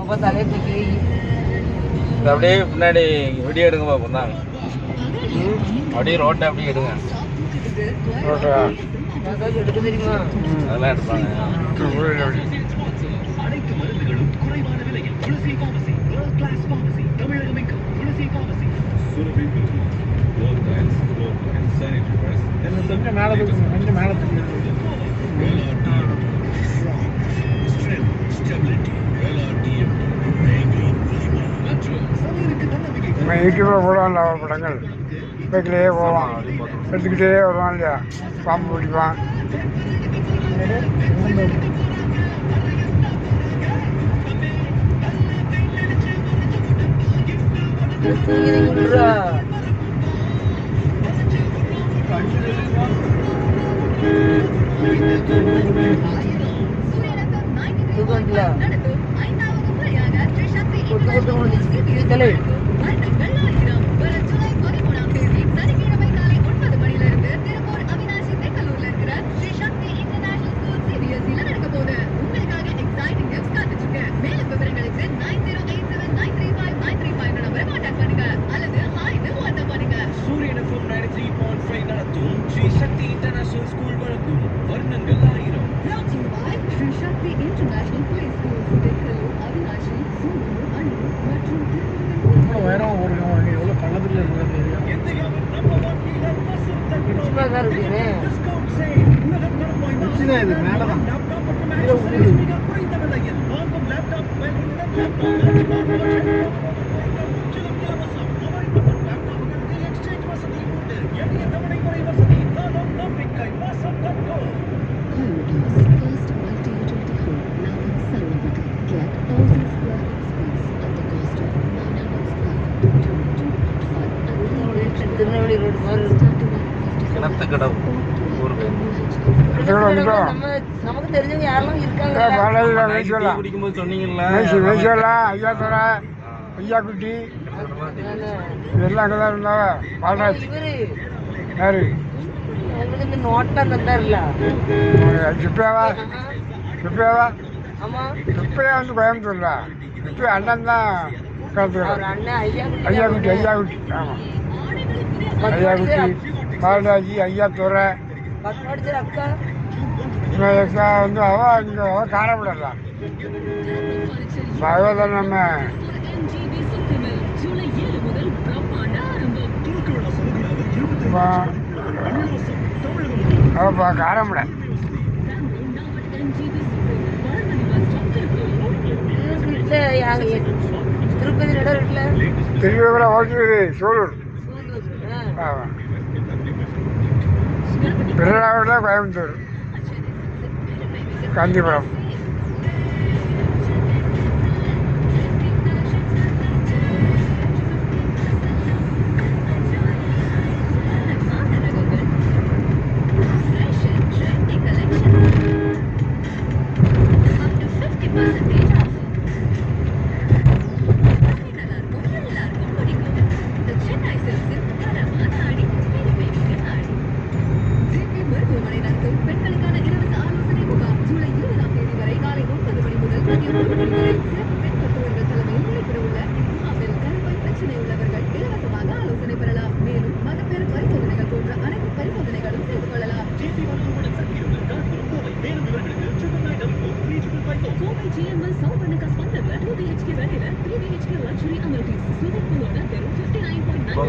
அப்போ தலையை தூக்கி அப்படியே பின்னாடி வீடியோ எடுங்க பார்ப்போம் தான். அப்படியே ரோட்டை அப்படியே எடுங்க. ரோட்டா எடுக்க தெரியுமா? அதெல்லாம் எடுப்பாங்க. நம்ம யூடியூப்பில் போடுவான்ல படங்கள் பைக்கிலேயே போவான், எடுத்துக்கிட்டே வருவான் இல்லையா, பாம்பு பிடிப்பான். திருநெல்வேலி ரோடு மாதிரி கிணத்துக்கடவு ஊர் பேர். நமக்கு தெரிஞ்சவங்க யாரெல்லாம் இருக்காங்க குடிக்கும்போது சொன்னீங்கல்ல, ஐயா தோற ஐயா குட்டி இதெல்லாம் அங்கே தான் இருந்தாங்க. பாலராஜ் யாரு உங்களுக்கு இந்த நோட்டெலாம் தந்தார்ல சுப்பையாவா சுப்பையாவா ஆமா சுப்பையா வந்து கோயம்புத்தூர்ல சுப்பையா அண்ணன் தான் கலந்துக்கிறார். அண்ணன் ஐயா குட்டி ஆமாம் ஐயா குட்டி பாலராஜ் ஐயா துறை அக்கா வந்து அவ காரப்படல பகவதன் நம்ம அவப்பா காரப்பட திருப்பதி இடம் இருக்குல்ல, திருப்பதி ஓட்டு சூலூர் ஆமாம் பிறலாவிட கோயம்புத்தூர் காஞ்சிபுரம்.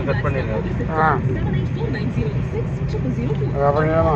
கட் பண்ணிடுங்க. அதான் பண்ணிடலாமா?